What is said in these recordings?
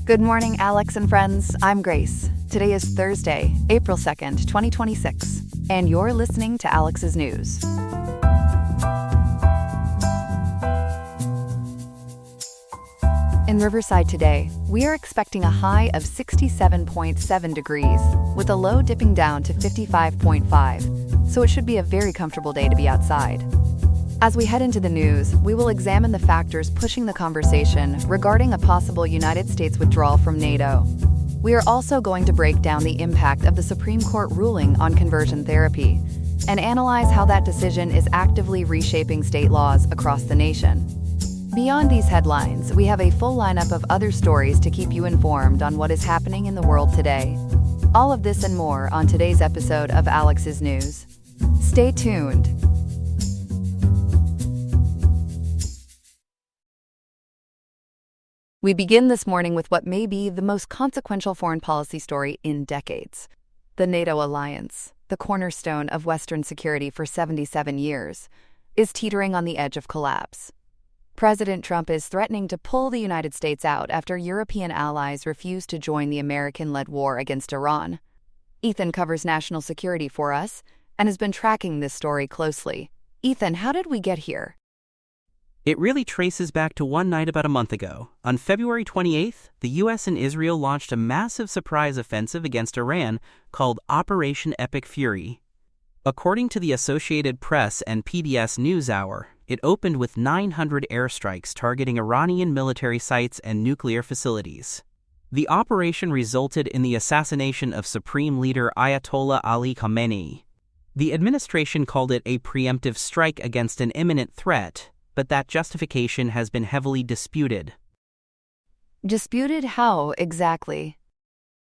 Good morning, Alex and friends. I'm Grace. Today is Thursday, April 2nd, 2026, and you're listening to Alex's News. In Riverside today, we are expecting a high of 67.7 degrees, with a low dipping down to 55.5, so it should be a very comfortable day to be outside. As we head into the news, we will examine the factors pushing the conversation regarding a possible United States withdrawal from NATO. We are also going to break down the impact of the Supreme Court ruling on conversion therapy and analyze how that decision is actively reshaping state laws across the nation. Beyond these headlines, we have a full lineup of other stories to keep you informed on what is happening in the world today. All of this and more on today's episode of Alex's News. Stay tuned. We begin this morning with what may be the most consequential foreign policy story in decades. The NATO alliance, the cornerstone of Western security for 77 years, is teetering on the edge of collapse. President Trump is threatening to pull the United States out after European allies refuse to join the American-led war against Iran. Ethan covers national security for us and has been tracking this story closely. Ethan, how did we get here? It really traces back to one night about a month ago. On February 28th, the U.S. and Israel launched a massive surprise offensive against Iran called Operation Epic Fury. According to the Associated Press and PBS NewsHour, it opened with 900 airstrikes targeting Iranian military sites and nuclear facilities. The operation resulted in the assassination of Supreme Leader Ayatollah Ali Khamenei. The administration called it a preemptive strike against an imminent threat, but that justification has been heavily disputed. Disputed how exactly?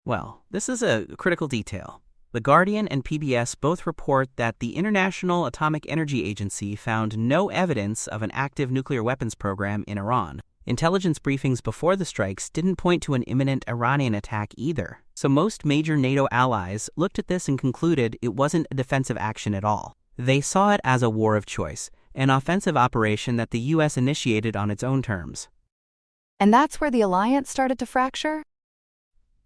Well, this is a critical detail. The Guardian and PBS both report that the International Atomic Energy Agency found no evidence of an active nuclear weapons program in Iran. Intelligence briefings before the strikes didn't point to an imminent Iranian attack either. So most major NATO allies looked at this and concluded it wasn't a defensive action at all. They saw it as a war of choice, an offensive operation that the U.S. initiated on its own terms. And that's where the alliance started to fracture?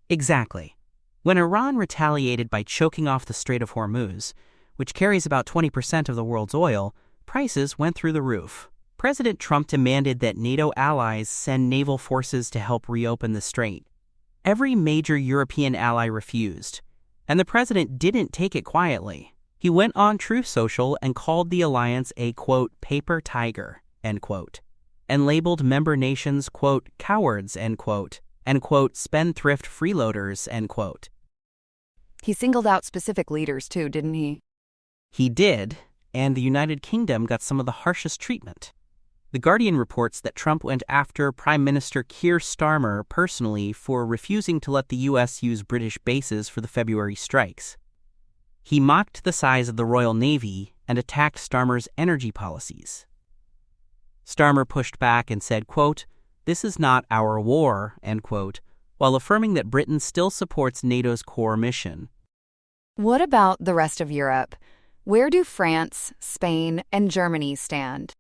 Exactly. When Iran retaliated by choking off the Strait of Hormuz, which carries about 20% of the world's oil, prices went through the roof. President Trump demanded that NATO allies send naval forces to help reopen the strait. Every major European ally refused, and the president didn't take it quietly. He went on Truth Social and called the alliance a, quote, paper tiger, end quote, and labeled member nations, quote, cowards, end quote, and, quote, spendthrift freeloaders, end quote. He singled out specific leaders too, didn't he? He did, and the United Kingdom got some of the harshest treatment. The Guardian reports that Trump went after Prime Minister Keir Starmer personally for refusing to let the U.S. use British bases for the February strikes. He mocked the size of the Royal Navy and attacked Starmer's energy policies. Starmer pushed back and said, quote, "This is not our war," end quote, while affirming that Britain still supports NATO's core mission. What about the rest of Europe? Where do France, Spain, and Germany stand?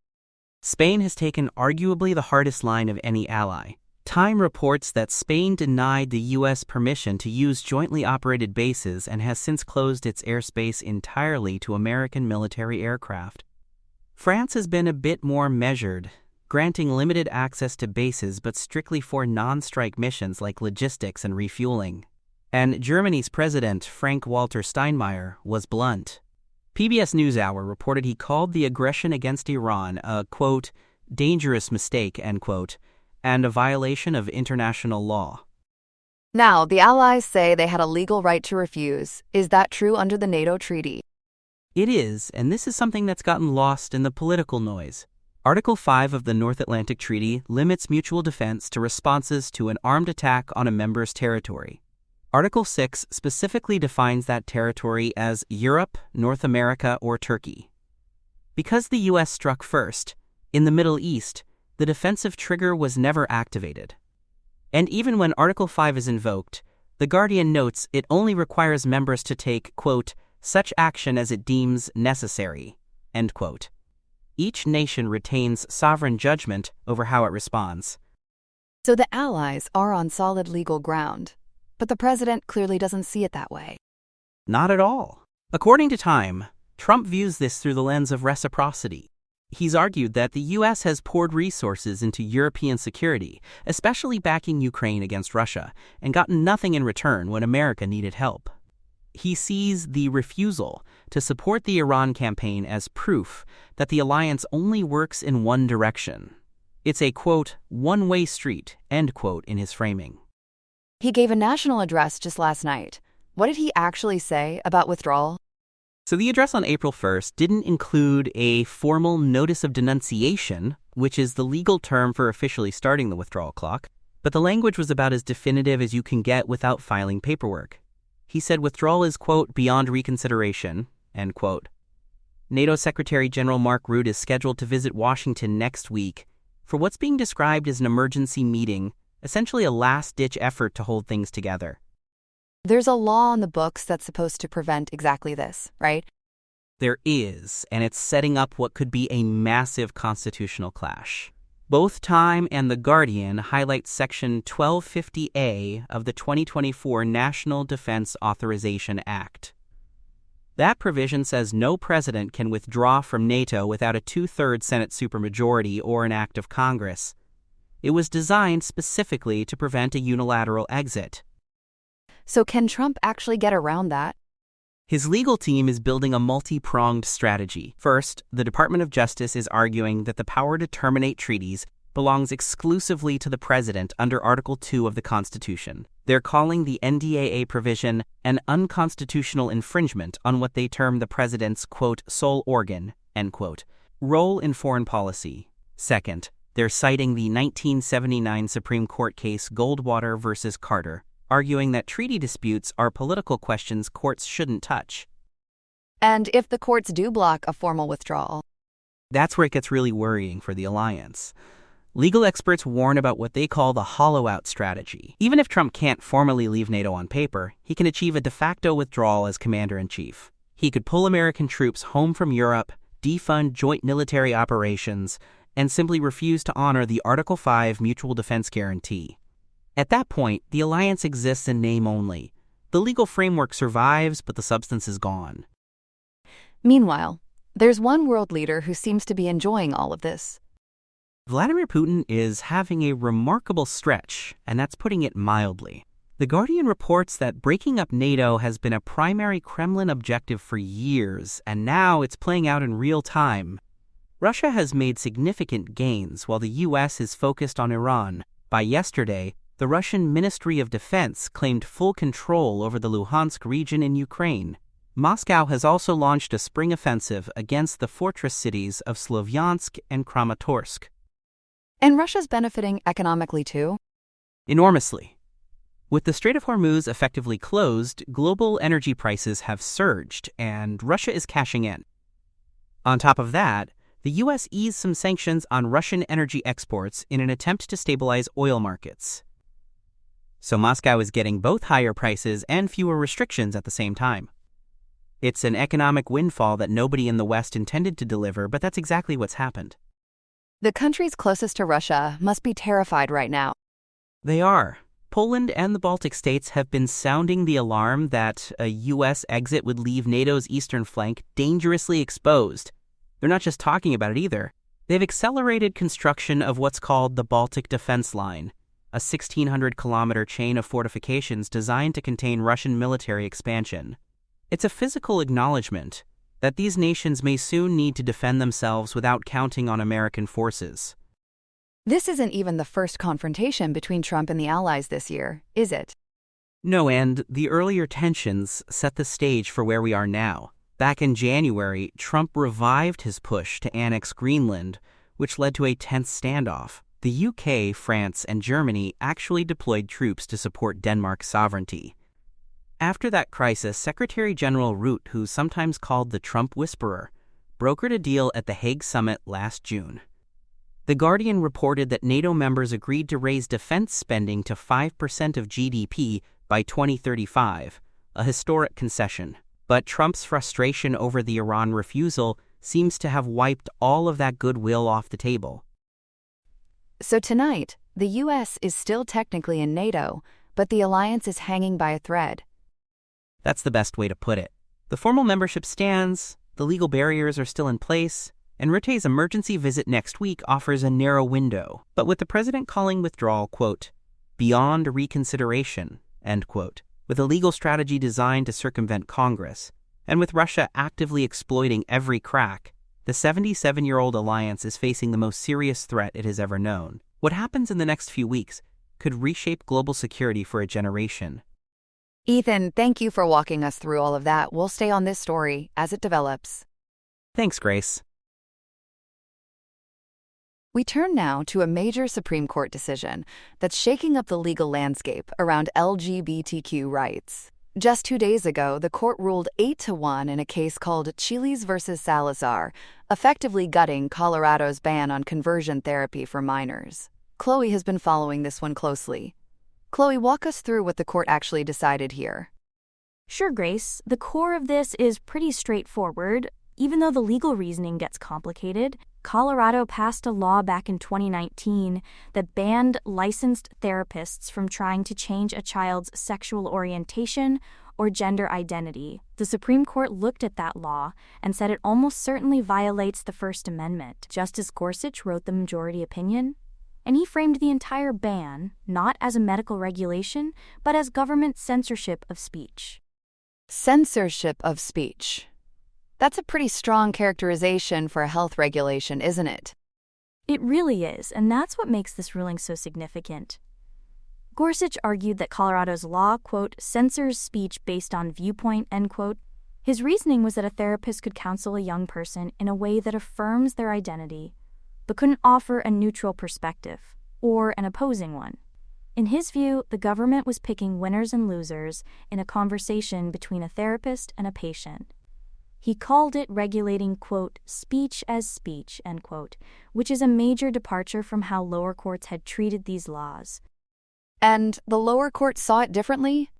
Spain has taken arguably the hardest line of any ally. Time reports that Spain denied the U.S. permission to use jointly operated bases and has since closed its airspace entirely to American military aircraft. France has been a bit more measured, granting limited access to bases but strictly for non-strike missions like logistics and refueling. And Germany's president, Frank-Walter Steinmeier, was blunt. PBS NewsHour reported he called the aggression against Iran a, quote, dangerous mistake, end quote, and a violation of international law. Now, the allies say they had a legal right to refuse. Is that true under the NATO treaty? It is, and this is something that's gotten lost in the political noise. Article 5 of the North Atlantic Treaty limits mutual defense to responses to an armed attack on a member's territory. Article 6 specifically defines that territory as Europe, North America, or Turkey. Because the U.S. struck first, in the Middle East, the defensive trigger was never activated. And even when Article 5 is invoked, The Guardian notes it only requires members to take, quote, such action as it deems necessary, end quote. Each nation retains sovereign judgment over how it responds. So the allies are on solid legal ground, but the president clearly doesn't see it that way. Not at all. According to Time, Trump views this through the lens of reciprocity. He's argued that the U.S. has poured resources into European security, especially backing Ukraine against Russia, and gotten nothing in return when America needed help. He sees the refusal to support the Iran campaign as proof that the alliance only works in one direction. It's a, quote, one-way street, end quote, in his framing. He gave a national address just last night. What did he actually say about withdrawal? So the address on April 1st didn't include a formal notice of denunciation, which is the legal term for officially starting the withdrawal clock, but the language was about as definitive as you can get without filing paperwork. He said withdrawal is, quote, beyond reconsideration, end quote. NATO Secretary General Mark Rutte is scheduled to visit Washington next week for what's being described as an emergency meeting, essentially a last-ditch effort to hold things together. There's a law on the books that's supposed to prevent exactly this, right? There is, and it's setting up what could be a massive constitutional clash. Both Time and The Guardian highlight Section 1250A of the 2024 National Defense Authorization Act. That provision says no president can withdraw from NATO without a two-thirds Senate supermajority or an act of Congress. It was designed specifically to prevent a unilateral exit. So can Trump actually get around that? His legal team is building a multi-pronged strategy. First, the Department of Justice is arguing that the power to terminate treaties belongs exclusively to the president under Article 2 of the Constitution. They're calling the NDAA provision an unconstitutional infringement on what they term the president's, quote, sole organ, end quote, role in foreign policy. Second, they're citing the 1979 Supreme Court case Goldwater versus Carter, arguing that treaty disputes are political questions courts shouldn't touch. And if the courts do block a formal withdrawal? That's where it gets really worrying for the alliance. Legal experts warn about what they call the hollow-out strategy. Even if Trump can't formally leave NATO on paper, he can achieve a de facto withdrawal as commander-in-chief. He could pull American troops home from Europe, defund joint military operations, and simply refuse to honor the Article 5 Mutual Defense Guarantee. At that point, the alliance exists in name only. The legal framework survives, but the substance is gone. Meanwhile, there's one world leader who seems to be enjoying all of this. Vladimir Putin is having a remarkable stretch, and that's putting it mildly. The Guardian reports that breaking up NATO has been a primary Kremlin objective for years, and now it's playing out in real time. Russia has made significant gains while the U.S. is focused on Iran. By yesterday, the Russian Ministry of Defense claimed full control over the Luhansk region in Ukraine. Moscow has also launched a spring offensive against the fortress cities of Slovyansk and Kramatorsk. And Russia's benefiting economically too? Enormously. With the Strait of Hormuz effectively closed, global energy prices have surged, and Russia is cashing in. On top of that, the U.S. eased some sanctions on Russian energy exports in an attempt to stabilize oil markets. So Moscow is getting both higher prices and fewer restrictions at the same time. It's an economic windfall that nobody in the West intended to deliver, but that's exactly what's happened. The countries closest to Russia must be terrified right now. They are. Poland and the Baltic states have been sounding the alarm that a U.S. exit would leave NATO's eastern flank dangerously exposed. They're not just talking about it either. They've accelerated construction of what's called the Baltic Defense Line, a 1,600-kilometer chain of fortifications designed to contain Russian military expansion. It's a physical acknowledgement that these nations may soon need to defend themselves without counting on American forces. This isn't even the first confrontation between Trump and the allies this year, is it? No, and the earlier tensions set the stage for where we are now. Back in January, Trump revived his push to annex Greenland, which led to a tense standoff. The UK, France, and Germany actually deployed troops to support Denmark's sovereignty. After that crisis, Secretary General Rutte, who's sometimes called the Trump Whisperer, brokered a deal at the Hague summit last June. The Guardian reported that NATO members agreed to raise defense spending to 5% of GDP by 2035, a historic concession. But Trump's frustration over the Iran refusal seems to have wiped all of that goodwill off the table. So tonight, The US is still technically in NATO, but the alliance is hanging by a thread. That's the best way to put it. The formal membership stands, the legal barriers are still in place, and Rutte's emergency visit next week offers a narrow window. But with the president calling withdrawal, quote, beyond reconsideration, end quote, with a legal strategy designed to circumvent Congress, and with Russia actively exploiting every crack, the 77-year-old alliance is facing the most serious threat it has ever known. What happens in the next few weeks could reshape global security for a generation. Ethan, thank you for walking us through all of that. We'll stay on this story as it develops. Thanks, Grace. We turn now to a major Supreme Court decision that's shaking up the legal landscape around LGBTQ rights. Just 2 days ago, the court ruled 8-1 in a case called Chiles versus Salazar, effectively gutting Colorado's ban on conversion therapy for minors. Chloe has been following this one closely. Chloe, walk us through what the court actually decided here. Sure, Grace. The core of this is pretty straightforward. Even though the legal reasoning gets complicated, Colorado passed a law back in 2019 that banned licensed therapists from trying to change a child's sexual orientation or gender identity. The Supreme Court looked at that law and said it almost certainly violates the First Amendment. Justice Gorsuch wrote the majority opinion, and he framed the entire ban not as a medical regulation, but as government censorship of speech. Censorship of speech. That's a pretty strong characterization for a health regulation, isn't it? It really is, and that's what makes this ruling so significant. Gorsuch argued that Colorado's law, quote, censors speech based on viewpoint, end quote. His reasoning was that a therapist could counsel a young person in a way that affirms their identity, but couldn't offer a neutral perspective, or an opposing one. In his view, the government was picking winners and losers in a conversation between a therapist and a patient. He called it regulating, quote, speech as speech, end quote, which is a major departure from how lower courts had treated these laws. And the lower court saw it differently?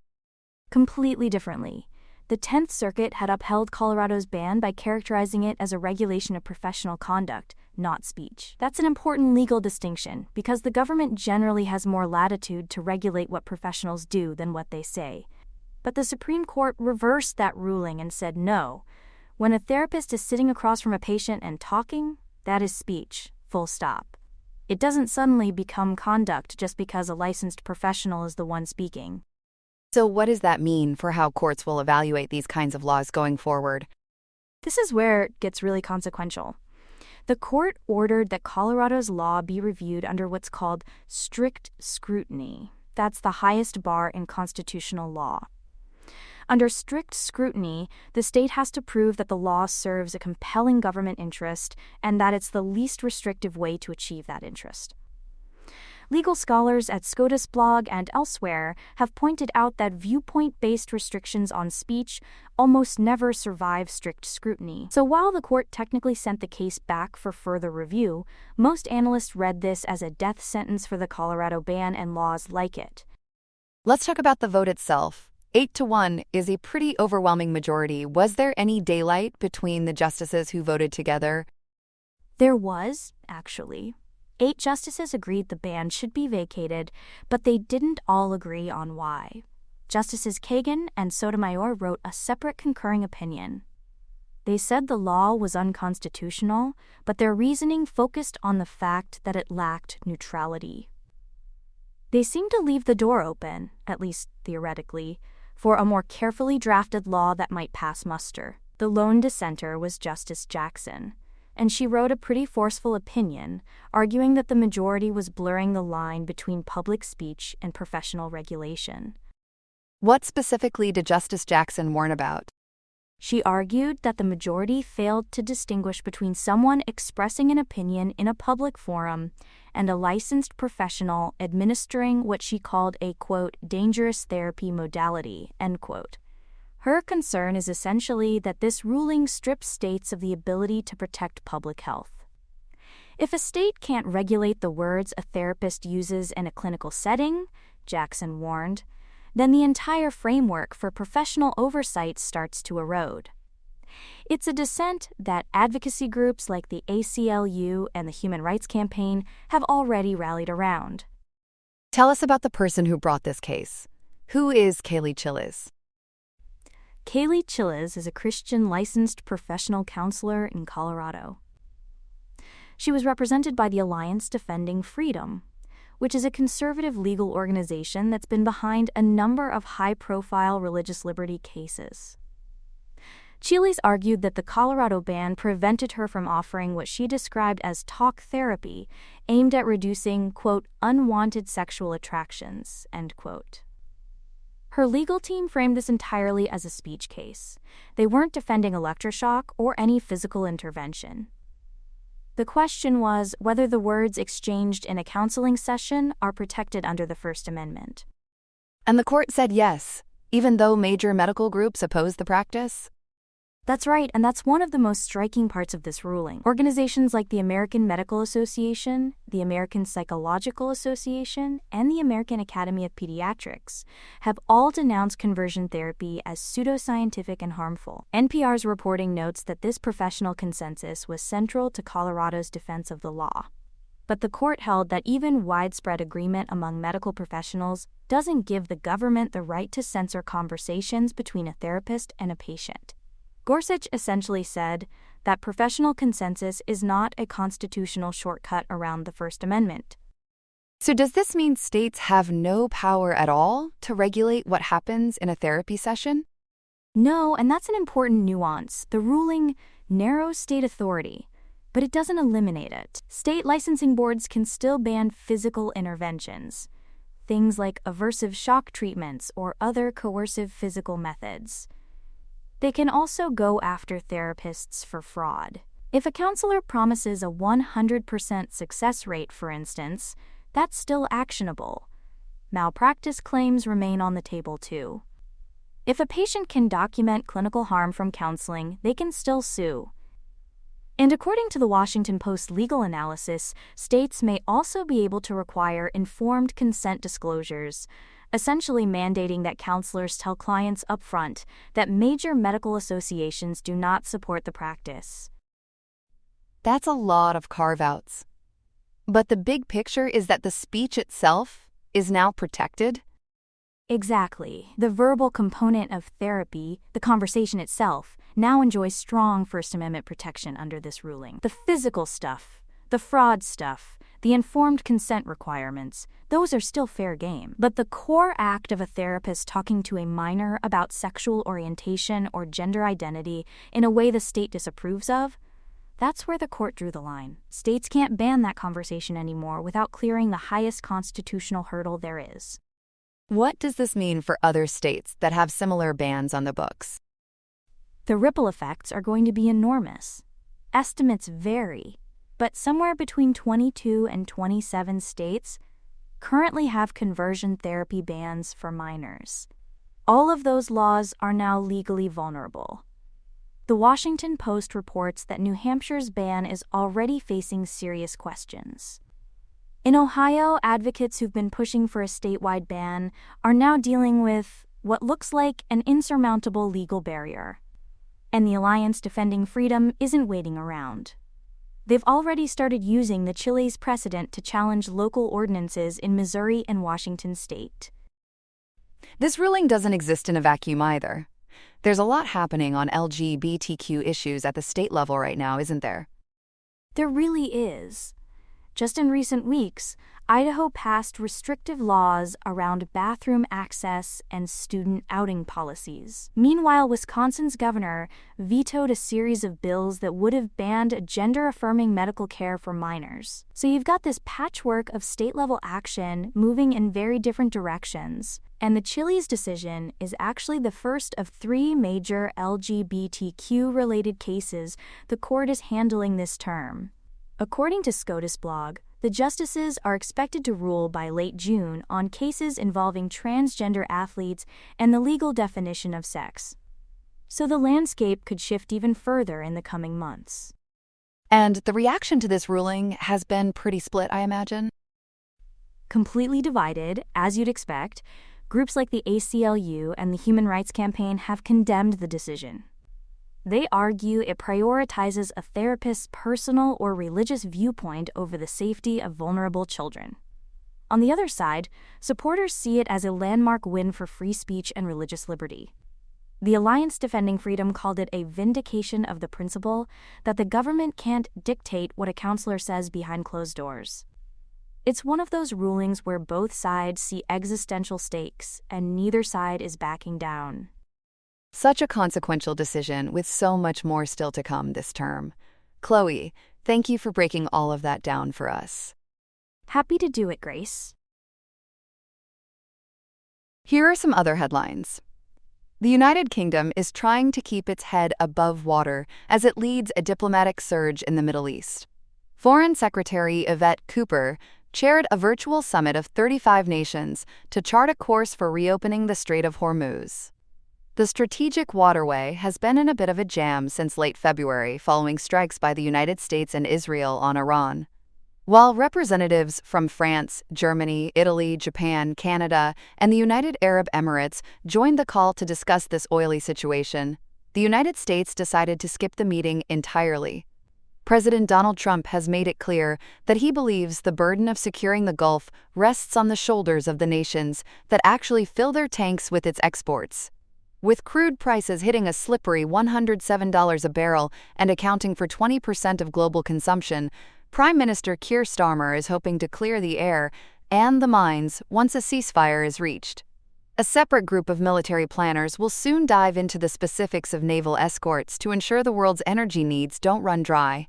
Completely differently. The 10th Circuit had upheld Colorado's ban by characterizing it as a regulation of professional conduct, not speech. That's an important legal distinction, because the government generally has more latitude to regulate what professionals do than what they say. But the Supreme Court reversed that ruling and said no. When a therapist is sitting across from a patient and talking, that is speech, full stop. It doesn't suddenly become conduct just because a licensed professional is the one speaking. So what does that mean for how courts will evaluate these kinds of laws going forward? This is where it gets really consequential. The court ordered that Colorado's law be reviewed under what's called strict scrutiny. That's the highest bar in constitutional law. Under strict scrutiny, the state has to prove that the law serves a compelling government interest and that it's the least restrictive way to achieve that interest. Legal scholars at SCOTUS blog and elsewhere have pointed out that viewpoint-based restrictions on speech almost never survive strict scrutiny. So while the court technically sent the case back for further review, most analysts read this as a death sentence for the Colorado ban and laws like it. Let's talk about the vote itself. 8-1 is a pretty overwhelming majority. Was there any daylight between the justices who voted together? There was, actually. 8 justices agreed the ban should be vacated, but they didn't all agree on why. Justices Kagan and Sotomayor wrote a separate concurring opinion. They said the law was unconstitutional, but their reasoning focused on the fact that it lacked neutrality. They seemed to leave the door open, at least theoretically, for a more carefully drafted law that might pass muster. The lone dissenter was Justice Jackson, and she wrote a pretty forceful opinion, arguing that the majority was blurring the line between public speech and professional regulation. What specifically did Justice Jackson warn about? She argued that the majority failed to distinguish between someone expressing an opinion in a public forum and a licensed professional administering what she called a, quote, dangerous therapy modality, end quote. Her concern is essentially that this ruling strips states of the ability to protect public health. If a state can't regulate the words a therapist uses in a clinical setting, Jackson warned, then the entire framework for professional oversight starts to erode. It's a dissent that advocacy groups like the ACLU and the Human Rights Campaign have already rallied around. Tell us about the person who brought this case. Who is Kaylee Chillis? Kaylee Chillis is a Christian licensed professional counselor in Colorado. She was represented by the Alliance Defending Freedom, which is a conservative legal organization that's been behind a number of high-profile religious liberty cases. Chillis argued that the Colorado ban prevented her from offering what she described as talk therapy aimed at reducing, quote, unwanted sexual attractions, end quote. Her legal team framed this entirely as a speech case. They weren't defending electroshock or any physical intervention. The question was whether the words exchanged in a counseling session are protected under the First Amendment. And the court said yes, even though major medical groups opposed the practice? That's right, and that's one of the most striking parts of this ruling. Organizations like the American Medical Association, the American Psychological Association, and the American Academy of Pediatrics have all denounced conversion therapy as pseudoscientific and harmful. NPR's reporting notes that this professional consensus was central to Colorado's defense of the law. But the court held that even widespread agreement among medical professionals doesn't give the government the right to censor conversations between a therapist and a patient. Gorsuch essentially said that professional consensus is not a constitutional shortcut around the First Amendment. So does this mean states have no power at all to regulate what happens in a therapy session? No, and that's an important nuance. The ruling narrows state authority, but it doesn't eliminate it. State licensing boards can still ban physical interventions, things like aversive shock treatments or other coercive physical methods. They can also go after therapists for fraud. If a counselor promises a 100% success rate, for instance, that's still actionable. Malpractice claims remain on the table too. If a patient can document clinical harm from counseling, they can still sue. And according to the Washington Post legal analysis, states may also be able to require informed consent disclosures, essentially mandating that counselors tell clients upfront that major medical associations do not support the practice. That's a lot of carve-outs. But the big picture is that the speech itself is now protected? Exactly. The verbal component of therapy, the conversation itself, now enjoys strong First Amendment protection under this ruling. The physical stuff, the fraud stuff, the informed consent requirements, those are still fair game. But the core act of a therapist talking to a minor about sexual orientation or gender identity in a way the state disapproves of, that's where the court drew the line. States can't ban that conversation anymore without clearing the highest constitutional hurdle there is. What does this mean for other states that have similar bans on the books? The ripple effects are going to be enormous. Estimates vary, but somewhere between 22 and 27 states currently have conversion therapy bans for minors. All of those laws are now legally vulnerable. The Washington Post reports that New Hampshire's ban is already facing serious questions. In Ohio, advocates who've been pushing for a statewide ban are now dealing with what looks like an insurmountable legal barrier. And the Alliance Defending Freedom isn't waiting around. They've already started using the Chillis precedent to challenge local ordinances in Missouri and Washington state. This ruling doesn't exist in a vacuum either. There's a lot happening on LGBTQ issues at the state level right now, isn't there? There really is. Just in recent weeks, Idaho passed restrictive laws around bathroom access and student outing policies. Meanwhile, Wisconsin's governor vetoed a series of bills that would have banned gender-affirming medical care for minors. So you've got this patchwork of state-level action moving in very different directions. And the Chillis decision is actually the first of 3 major LGBTQ-related cases the court is handling this term. According to SCOTUS blog, the justices are expected to rule by late June on cases involving transgender athletes and the legal definition of sex. So the landscape could shift even further in the coming months. And the reaction to this ruling has been pretty split, I imagine? Completely divided, as you'd expect. Groups like the ACLU and the Human Rights Campaign have condemned the decision. They argue it prioritizes a therapist's personal or religious viewpoint over the safety of vulnerable children. On the other side, supporters see it as a landmark win for free speech and religious liberty. The Alliance Defending Freedom called it a vindication of the principle that the government can't dictate what a counselor says behind closed doors. It's one of those rulings where both sides see existential stakes and neither side is backing down. Such a consequential decision with so much more still to come this term. Chloe, thank you for breaking all of that down for us. Happy to do it, Grace. Here are some other headlines. The United Kingdom is trying to keep its head above water as it leads a diplomatic surge in the Middle East. Foreign Secretary Yvette Cooper chaired a virtual summit of 35 nations to chart a course for reopening the Strait of Hormuz. The strategic waterway has been in a bit of a jam since late February following strikes by the United States and Israel on Iran. While representatives from France, Germany, Italy, Japan, Canada, and the United Arab Emirates joined the call to discuss this oily situation, the United States decided to skip the meeting entirely. President Donald Trump has made it clear that he believes the burden of securing the Gulf rests on the shoulders of the nations that actually fill their tanks with its exports. With crude prices hitting a slippery $107 a barrel and accounting for 20% of global consumption, Prime Minister Keir Starmer is hoping to clear the air and the minds once a ceasefire is reached. A separate group of military planners will soon dive into the specifics of naval escorts to ensure the world's energy needs don't run dry.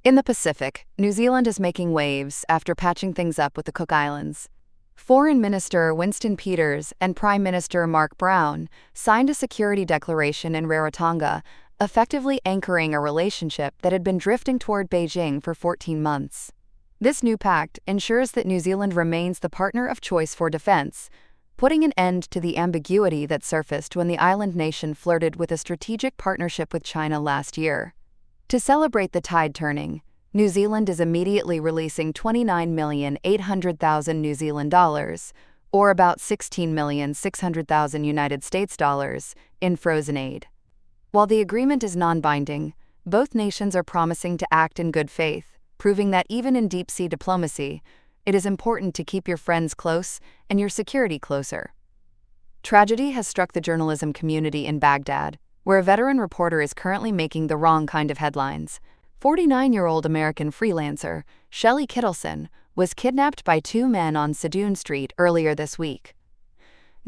In the Pacific, New Zealand is making waves after patching things up with the Cook Islands. Foreign Minister Winston Peters and Prime Minister Mark Brown signed a security declaration in Rarotonga, effectively anchoring a relationship that had been drifting toward Beijing for 14 months. This new pact ensures that New Zealand remains the partner of choice for defense, putting an end to the ambiguity that surfaced when the island nation flirted with a strategic partnership with China last year. To celebrate the tide turning, New Zealand is immediately releasing $29,800,000 New Zealand dollars, or about $16,600,000 United States dollars, in frozen aid. While the agreement is non-binding, both nations are promising to act in good faith, proving that even in deep-sea diplomacy, it is important to keep your friends close and your security closer. Tragedy has struck the journalism community in Baghdad, where a veteran reporter is currently making the wrong kind of headlines. 49-year-old American freelancer Shelley Kittleson was kidnapped by two men on Sadoun Street earlier this week.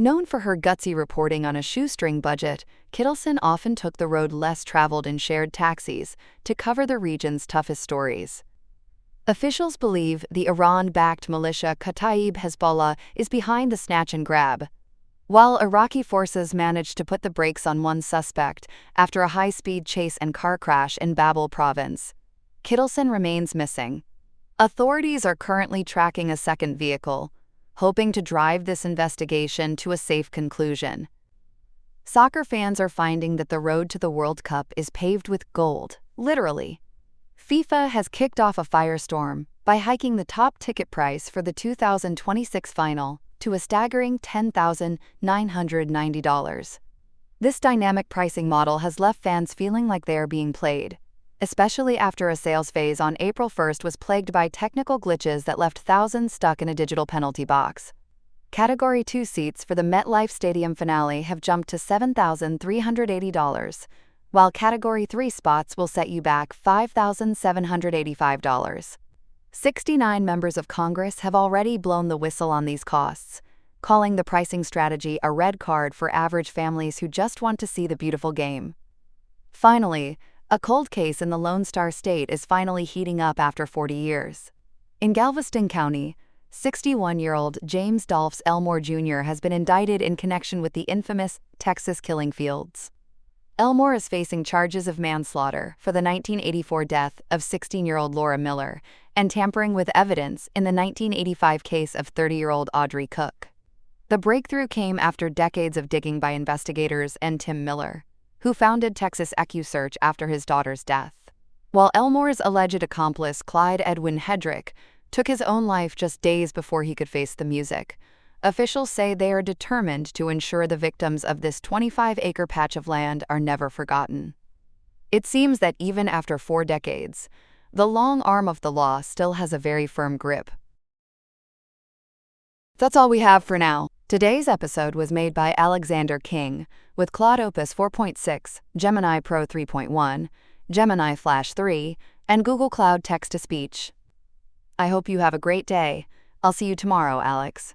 Known for her gutsy reporting on a shoestring budget, Kittleson often took the road less traveled in shared taxis to cover the region's toughest stories. Officials believe the Iran-backed militia Kataib Hezbollah is behind the snatch and grab. While Iraqi forces managed to put the brakes on one suspect after a high-speed chase and car crash in Babel province, Kittleson remains missing. Authorities are currently tracking a second vehicle, hoping to drive this investigation to a safe conclusion. Soccer fans are finding that the road to the World Cup is paved with gold, literally. FIFA has kicked off a firestorm by hiking the top ticket price for the 2026 final to a staggering $10,990. This dynamic pricing model has left fans feeling like they are being played, especially after a sales phase on April 1st was plagued by technical glitches that left thousands stuck in a digital penalty box. Category 2 seats for the MetLife Stadium finale have jumped to $7,380, while Category 3 spots will set you back $5,785. 69 members of Congress have already blown the whistle on these costs, calling the pricing strategy a red card for average families who just want to see the beautiful game. Finally, a cold case in the Lone Star State is finally heating up after 40 years. In Galveston County, 61-year-old James Dolphs Elmore Jr. has been indicted in connection with the infamous Texas killing fields. Elmore is facing charges of manslaughter for the 1984 death of 16-year-old Laura Miller and tampering with evidence in the 1985 case of 30-year-old Audrey Cook. The breakthrough came after decades of digging by investigators and Tim Miller, who founded Texas EcuSearch after his daughter's death. While Elmore's alleged accomplice Clyde Edwin Hedrick took his own life just days before he could face the music, officials say they are determined to ensure the victims of this 25-acre patch of land are never forgotten. It seems that even after 4 decades, the long arm of the law still has a very firm grip. That's all we have for now. Today's episode was made by Alexander King with Claude Opus 4.6, Gemini Pro 3.1, Gemini Flash 3, and Google Cloud Text-to-Speech. I hope you have a great day. I'll see you tomorrow, Alex.